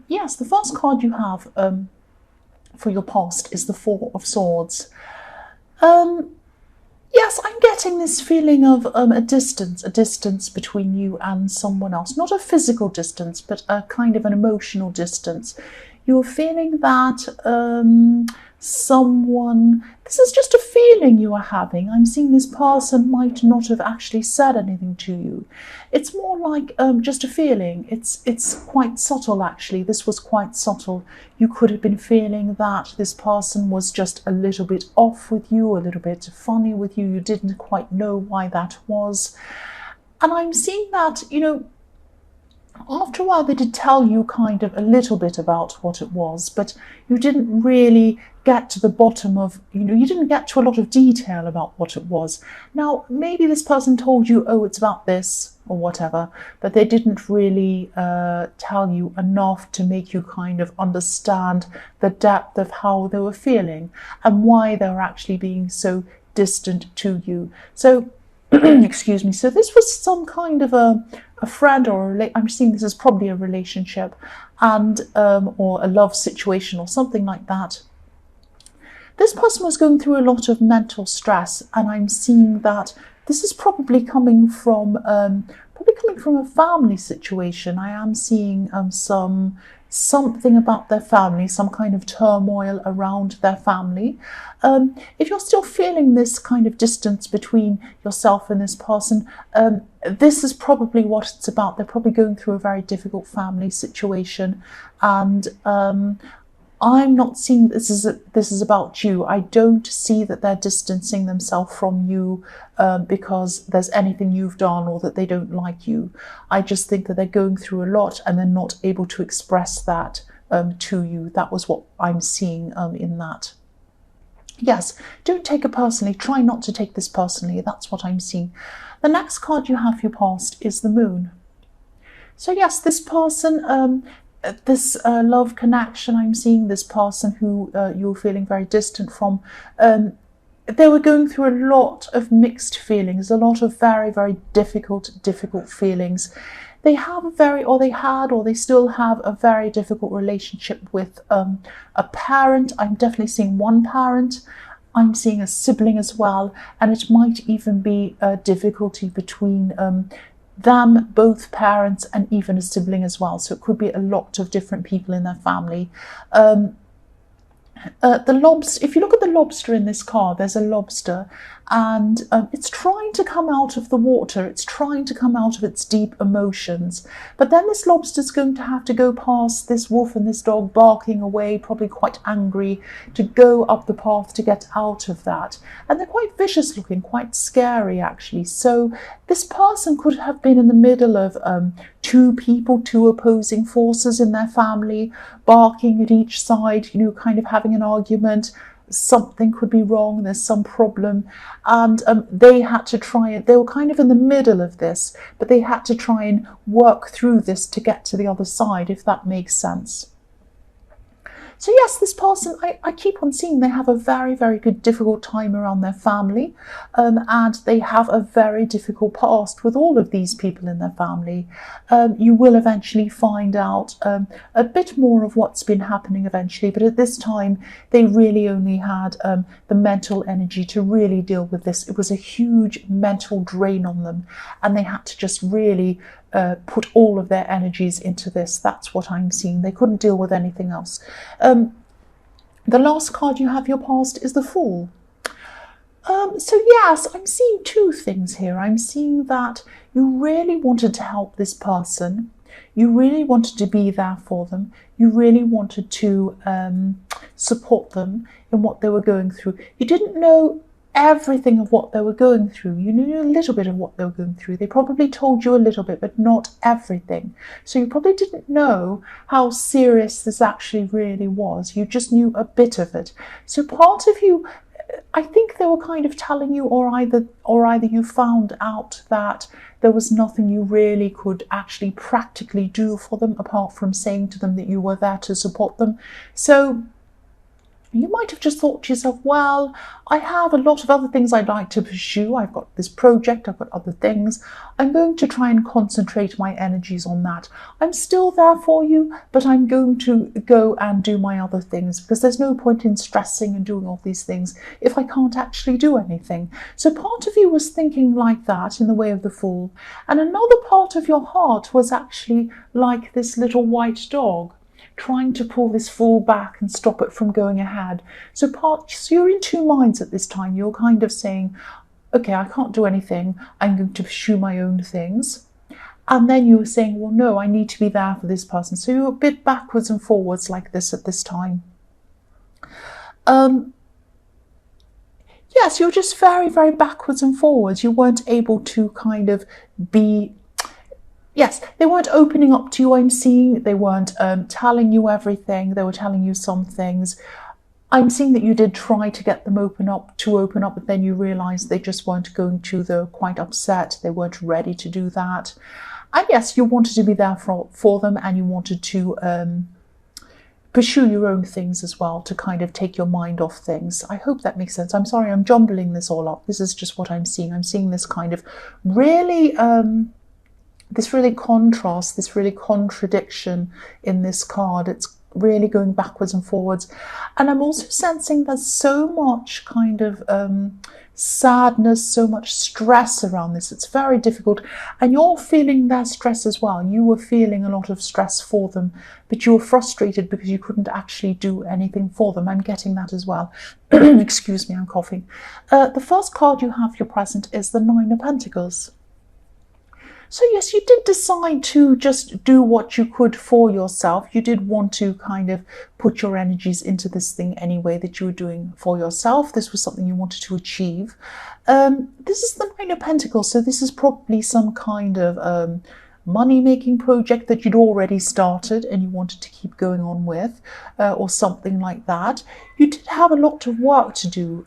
Yes, the first card you have for your past is the Four of Swords. Yes, I'm getting this feeling of a distance between you and someone else. Not a physical distance, but a kind of an emotional distance. You're feeling that this is just a feeling you are having. I'm seeing this person might not have actually said anything to you. It's more like just a feeling. It's quite subtle, actually. This was quite subtle. You could have been feeling that this person was just a little bit off with you, a little bit funny with you. You didn't quite know why that was. And I'm seeing that, after a while they did tell you kind of a little bit about what it was, but you didn't really get to the bottom of, you didn't get to a lot of detail about what it was. Now, maybe this person told you, oh, it's about this or whatever, but they didn't really tell you enough to make you kind of understand the depth of how they were feeling and why they were actually being so distant to you. So, excuse me, so this was some kind of a friend or I'm seeing this as probably a relationship and or a love situation or something like that. This person was going through a lot of mental stress, and I'm seeing that this is probably coming from a family situation. I am seeing something about their family, some kind of turmoil around their family. If you're still feeling this kind of distance between yourself and this person, this is probably what it's about. They're probably going through a very difficult family situation, and I'm not seeing this is about you. I don't see that they're distancing themselves from you because there's anything you've done or that they don't like you. I just think that they're going through a lot and they're not able to express that to you. That was what I'm seeing in that. Yes, don't take it personally. Try not to take this personally. That's what I'm seeing. The next card you have for your past is the Moon. So yes, this person, this love connection, I'm seeing this person who you're feeling very distant from, they were going through a lot of mixed feelings, a lot of very, very difficult feelings. They have they still have a very difficult relationship with a parent. I'm definitely seeing one parent. I'm seeing a sibling as well, and it might even be a difficulty between them, both parents, and even a sibling as well. So it could be a lot of different people in their family. The lobster, if you look at the lobster in this card, there's a lobster, and it's trying to come out of the water. It's trying to come out of its deep emotions. But then this lobster's going to have to go past this wolf and this dog barking away, probably quite angry, to go up the path to get out of that. And they're quite vicious looking, quite scary actually. So this person could have been in the middle of two opposing forces in their family, barking at each side, kind of having an argument. Something could be wrong, there's some problem, and they had to try it. They were kind of in the middle of this, but they had to try and work through this to get to the other side, if that makes sense. So yes, this person, I keep on seeing they have a very, very good, difficult time around their family, and they have a very difficult past with all of these people in their family. You will eventually find out a bit more of what's been happening eventually, but at this time, they really only had the mental energy to really deal with this. It was a huge mental drain on them, and they had to just really put all of their energies into this. That's what I'm seeing. They couldn't deal with anything else. The last card you have your past is the Fool. So yes, I'm seeing two things here. I'm seeing that you really wanted to help this person. You really wanted to be there for them. You really wanted to support them in what they were going through. You didn't know everything of what they were going through. You knew a little bit of what they were going through. They probably told you a little bit, but not everything. So you probably didn't know how serious this actually really was. You just knew a bit of it. So part of you, I think they were kind of telling you, or either you found out that there was nothing you really could actually practically do for them apart from saying to them that you were there to support them. So You might have just thought to yourself, well, I have a lot of other things I'd like to pursue. I've got this project, I've got other things. I'm going to try and concentrate my energies on that. I'm still there for you, but I'm going to go and do my other things, because there's no point in stressing and doing all these things if I can't actually do anything. So part of you was thinking like that in the way of the Fool. And another part of your heart was actually like this little white dog, trying to pull this Fool back and stop it from going ahead. So you're in two minds at this time. You're kind of saying, okay, I can't do anything. I'm going to pursue my own things. And then you were saying, well, no, I need to be there for this person. So you're a bit backwards and forwards like this at this time. Yes, you're just very, very backwards and forwards. You weren't able to kind of be... Yes, they weren't opening up to you, I'm seeing. They weren't telling you everything. They were telling you some things. I'm seeing that you did try to get them open up, but then you realised they just weren't going to. They were quite upset. They weren't ready to do that. And yes, you wanted to be there for them, and you wanted to pursue your own things as well, to kind of take your mind off things. I hope that makes sense. I'm sorry, I'm jumbling this all up. This is just what I'm seeing. I'm seeing this kind of really... this really contrast, this really contradiction in this card. It's really going backwards and forwards. And I'm also sensing there's so much kind of sadness, so much stress around this. It's very difficult. And you're feeling their stress as well. You were feeling a lot of stress for them, but you were frustrated because you couldn't actually do anything for them. I'm getting that as well. Excuse me, I'm coughing. The first card you have, your present, is the Nine of Pentacles. So yes, you did decide to just do what you could for yourself. You did want to kind of put your energies into this thing anyway that you were doing for yourself. This was something you wanted to achieve. This is the Nine of Pentacles, so this is probably some kind of money-making project that you'd already started and you wanted to keep going on with, or something like that. You did have a lot of work to do.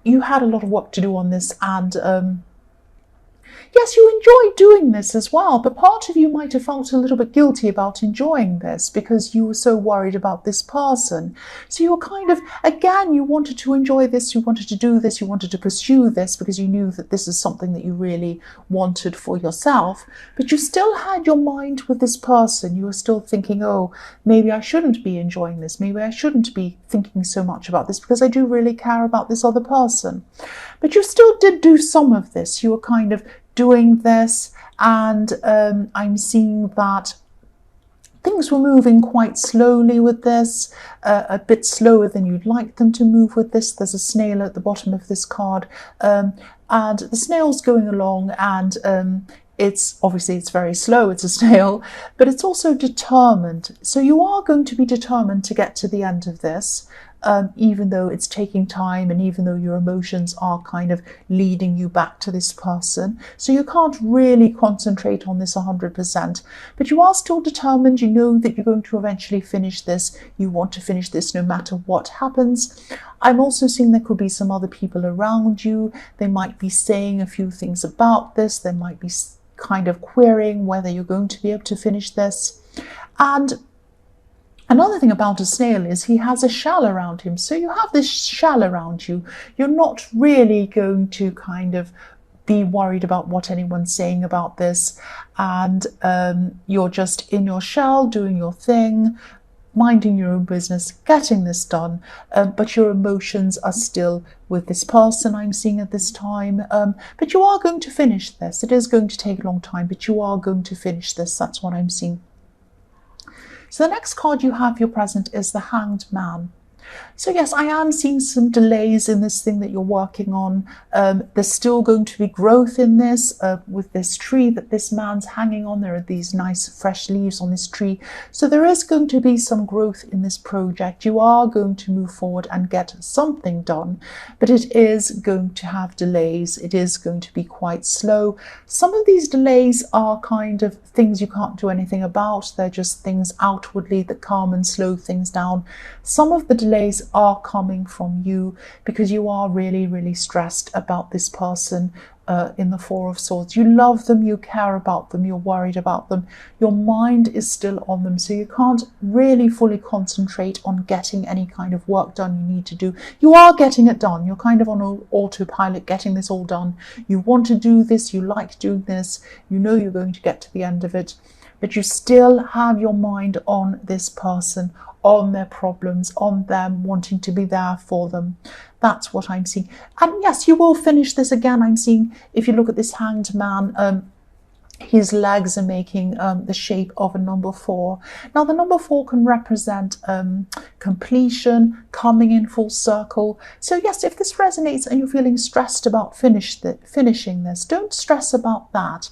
You had a lot of work to do on this, and yes, you enjoyed doing this as well, but part of you might have felt a little bit guilty about enjoying this because you were so worried about this person. So you were kind of, again, you wanted to enjoy this, you wanted to do this, you wanted to pursue this because you knew that this is something that you really wanted for yourself, but you still had your mind with this person. You were still thinking, oh, maybe I shouldn't be enjoying this, maybe I shouldn't be thinking so much about this because I do really care about this other person. But you still did do some of this. You were kind of doing this, and I'm seeing that things were moving quite slowly with this, a bit slower than you'd like them to move with this. There's a snail at the bottom of this card, and the snail's going along, and it's obviously it's very slow, it's a snail, but it's also determined. So you are going to be determined to get to the end of this. Even though it's taking time and even though your emotions are kind of leading you back to this person. So you can't really concentrate on this 100%, but you are still determined. You know that you're going to eventually finish this. You want to finish this no matter what happens. I'm also seeing there could be some other people around you. They might be saying a few things about this. They might be kind of querying whether you're going to be able to finish this. And another thing about a snail is he has a shell around him. So you have this shell around you. You're not really going to kind of be worried about what anyone's saying about this. And you're just in your shell, doing your thing, minding your own business, getting this done. But your emotions are still with this person, I'm seeing at this time. But you are going to finish this. It is going to take a long time, but you are going to finish this. That's what I'm seeing. So the next card you have, your present, is the Hanged Man. So yes, I am seeing some delays in this thing that you're working on. There's still going to be growth in this with this tree that this man's hanging on. There are these nice fresh leaves on this tree. So there is going to be some growth in this project. You are going to move forward and get something done, but it is going to have delays. It is going to be quite slow. Some of these delays are kind of things you can't do anything about. They're just things outwardly that calm and slow things down. Some of the delays place are coming from you, because you are really, really stressed about this person. In the Four of Swords, you love them, you care about them, you're worried about them, your mind is still on them, so you can't really fully concentrate on getting any kind of work done you need to do. You are getting it done, you're kind of on autopilot, getting this all done. You want to do this, you like doing this, you know you're going to get to the end of it, but you still have your mind on this person, on their problems, on them wanting to be there for them. That's what I'm seeing. And yes, you will finish this again. I'm seeing, if you look at this Hanged Man, his legs are making the shape of a number 4. Now, the number 4 can represent completion, coming in full circle. So yes, if this resonates and you're feeling stressed about finishing this, don't stress about that.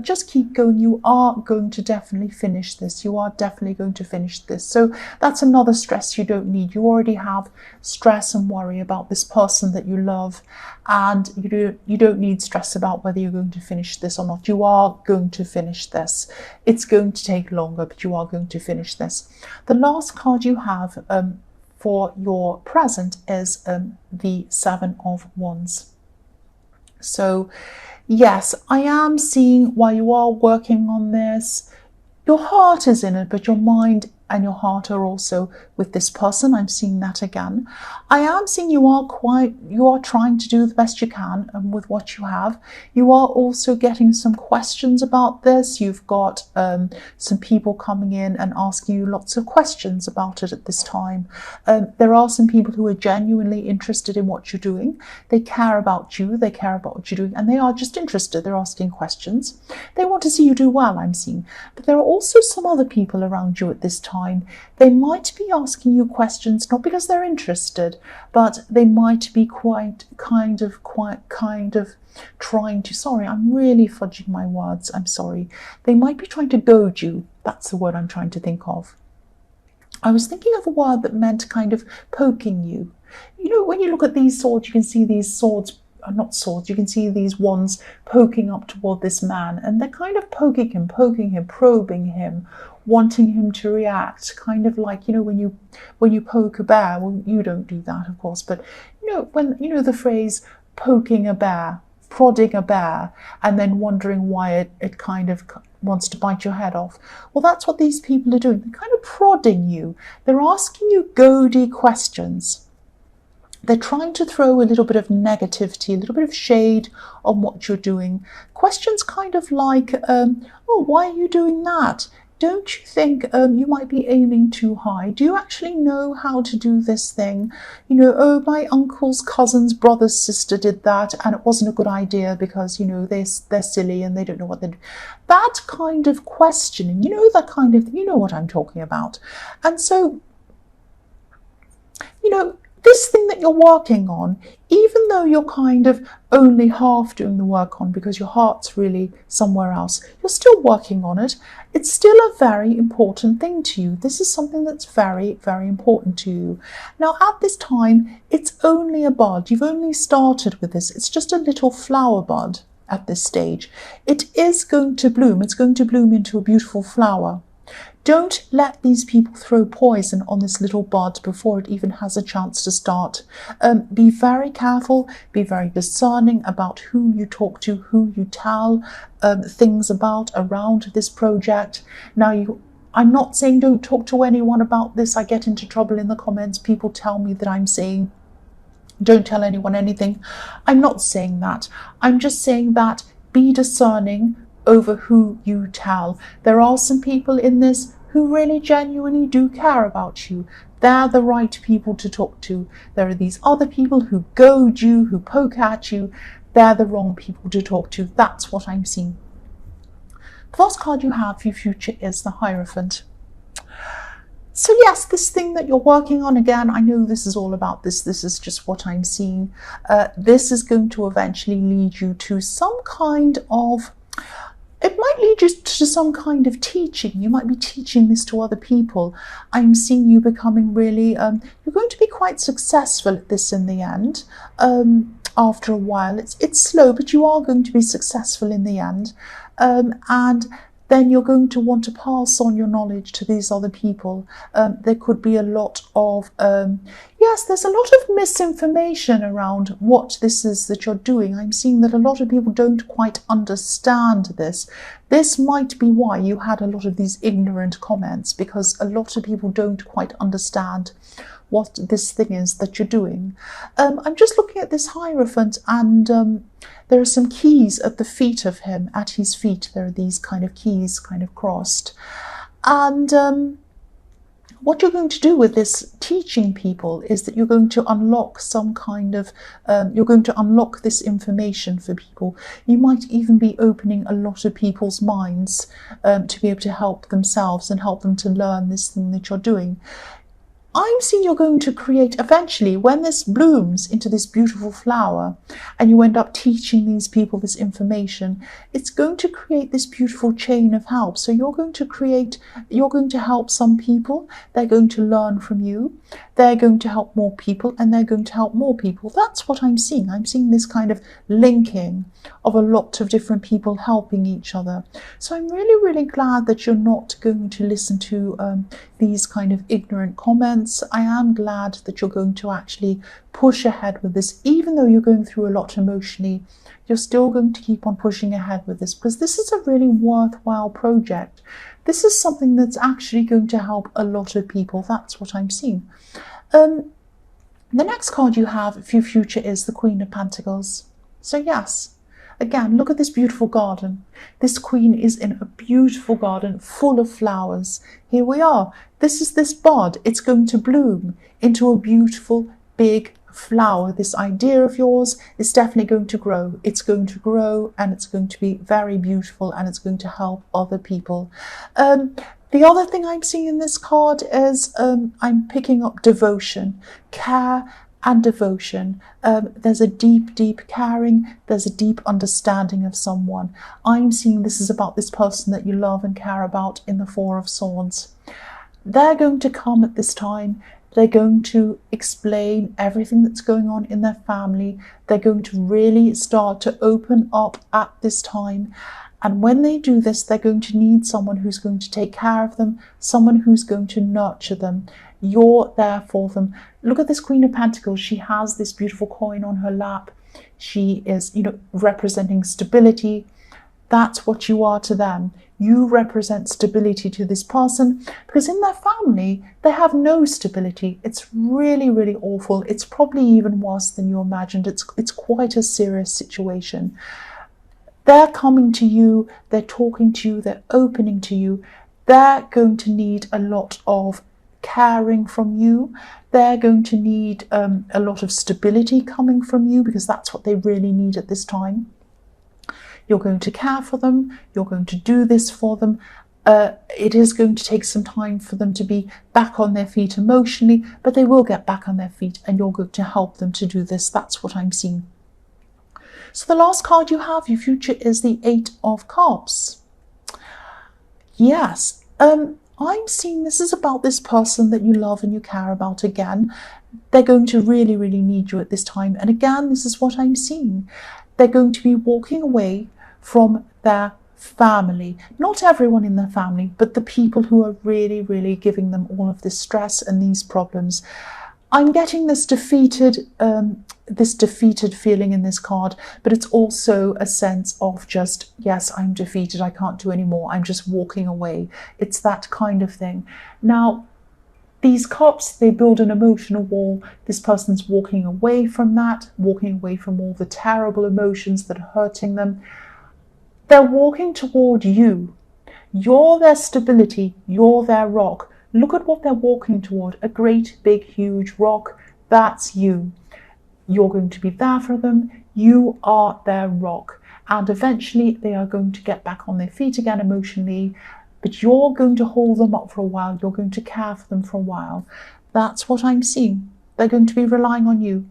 Just keep going. You are going to definitely finish this. You are definitely going to finish this. So that's another stress you don't need. You already have stress and worry about this person that you love, and you don't need stress about whether you're going to finish this or not. You are going to finish this. It's going to take longer, but you are going to finish this. The last card you have for your present is the 7 of Wands. So yes, I am seeing while you are working on this, your heart is in it, but your mind and your heart are also with this person. I'm seeing that again. I am seeing you are trying to do the best you can with what you have. You are also getting some questions about this. You've got some people coming in and asking you lots of questions about it at this time. There are some people who are genuinely interested in what you're doing. They care about you, they care about what you're doing, and they are just interested. They're asking questions. They want to see you do well, I'm seeing. But there are also some other people around you at this time. They might be asking you questions not because they're interested, but they might be quite kind of trying to, sorry, I'm really fudging my words, I'm sorry. They might be trying to goad you. That's the word I'm trying to think of. I was thinking of a word that meant kind of poking you. You know, when you look at these swords, you can see these swords, not swords, you can see these wands poking up toward this man, and they're kind of poking him, probing him, wanting him to react, kind of like, you know, when you poke a bear. Well, you don't do that, of course, but you know, when you know the phrase poking a bear, prodding a bear, and then wondering why it kind of wants to bite your head off. Well, that's what these people are doing. They're kind of prodding you. They're asking you goady questions. They're trying to throw a little bit of negativity, a little bit of shade on what you're doing. Questions kind of like, oh, why are you doing that? Don't you think you might be aiming too high? Do you actually know how to do this thing? You know, oh, my uncle's cousin's brother's sister did that and it wasn't a good idea because, you know, they're silly and they don't know what they're doing. That kind of questioning, you know, that kind of, you know what I'm talking about. And so, you know, this thing that you're working on, even though you're kind of only half doing the work on because your heart's really somewhere else, you're still working on it. It's still a very important thing to you. This is something that's very, very important to you. Now, at this time, it's only a bud. You've only started with this. It's just a little flower bud at this stage. It is going to bloom. It's going to bloom into a beautiful flower. Don't let these people throw poison on this little bud before it even has a chance to start. Be very careful, be very discerning about who you talk to, who you tell things about around this project. Now, I'm not saying don't talk to anyone about this. I get into trouble in the comments. People tell me that I'm saying don't tell anyone anything. I'm not saying that. I'm just saying that be discerning over who you tell. There are some people in this who really genuinely do care about you. They're the right people to talk to. There are these other people who goad you, who poke at you. They're the wrong people to talk to. That's what I'm seeing. The first card you have for your future is the Hierophant. So yes, this thing that you're working on, again, I know this is all about this. This is just what I'm seeing. This is going to eventually lead you to some kind of, it might lead you to some kind of teaching. You might be teaching this to other people. I'm seeing you becoming really, you're going to be quite successful at this in the end. After a while, it's slow, but you are going to be successful in the end. And then you're going to want to pass on your knowledge to these other people. There could be a lot of, yes, there's a lot of misinformation around what this is that you're doing. I'm seeing that a lot of people don't quite understand this. This might be why you had a lot of these ignorant comments, because a lot of people don't quite understand what this thing is that you're doing. I'm just looking at this Hierophant, and there are some keys at the feet of him. At his feet, there are these kind of keys kind of crossed. And what you're going to do with this teaching people is that you're going to unlock some kind of, you're going to unlock this information for people. You might even be opening a lot of people's minds to be able to help themselves and help them to learn this thing that you're doing. I'm seeing you're going to create, eventually, when this blooms into this beautiful flower and you end up teaching these people this information, it's going to create this beautiful chain of help. So you're going to help some people, they're going to learn from you, they're going to help more people, and they're going to help more people. That's what I'm seeing. I'm seeing this kind of linking of a lot of different people helping each other. So I'm really, really glad that you're not going to listen to these kind of ignorant comments. I am glad that you're going to actually push ahead with this. Even though you're going through a lot emotionally, you're still going to keep on pushing ahead with this, because this is a really worthwhile project. This is something that's actually going to help a lot of people. That's what I'm seeing. The next card you have for your future is the Queen of Pentacles. So yes, again, look at this beautiful garden. This queen is in a beautiful garden full of flowers. Here we are. This is this bud. It's going to bloom into a beautiful big flower. This idea of yours is definitely going to grow. It's going to grow, and it's going to be very beautiful, and it's going to help other people. The other thing I'm seeing in this card is I'm picking up devotion, care, and devotion. There's a deep, deep caring. There's a deep understanding of someone. I'm seeing this is about this person that you love and care about in the Four of Swords. They're going to come at this time. They're going to explain everything that's going on in their family. They're going to really start to open up at this time. And when they do this, they're going to need someone who's going to take care of them, someone who's going to nurture them. You're there for them. Look at this Queen of Pentacles. She has this beautiful coin on her lap. She is, representing stability. That's what you are to them. You represent stability to this person, because in their family, they have no stability. It's really, really awful. It's probably even worse than you imagined. It's quite a serious situation. They're coming to you, they're talking to you, they're opening to you. They're going to need a lot of caring from you. They're going to need a lot of stability coming from you, because that's what they really need at this time. You're going to care for them. You're going to do this for them. It is going to take some time for them to be back on their feet emotionally, but they will get back on their feet, and you're going to help them to do this. That's what I'm seeing. So the last card you have, your future, is the Eight of Cups. Yes, I'm seeing this is about this person that you love and you care about again. They're going to really, really need you at this time. And again, this is what I'm seeing. They're going to be walking away from their family. Not everyone in their family, but the people who are really, really giving them all of this stress and these problems. I'm getting this defeated feeling in this card, but it's also a sense of just, yes, I'm defeated, I can't do anymore, I'm just walking away. It's that kind of thing. Now, these cups, they build an emotional wall. This person's walking away from that, walking away from all the terrible emotions that are hurting them. They're walking toward you. You're their stability, you're their rock. Look at what they're walking toward, a great, big, huge rock. That's you. You're going to be there for them. You are their rock. And eventually they are going to get back on their feet again emotionally, but you're going to hold them up for a while. You're going to care for them for a while. That's what I'm seeing. They're going to be relying on you.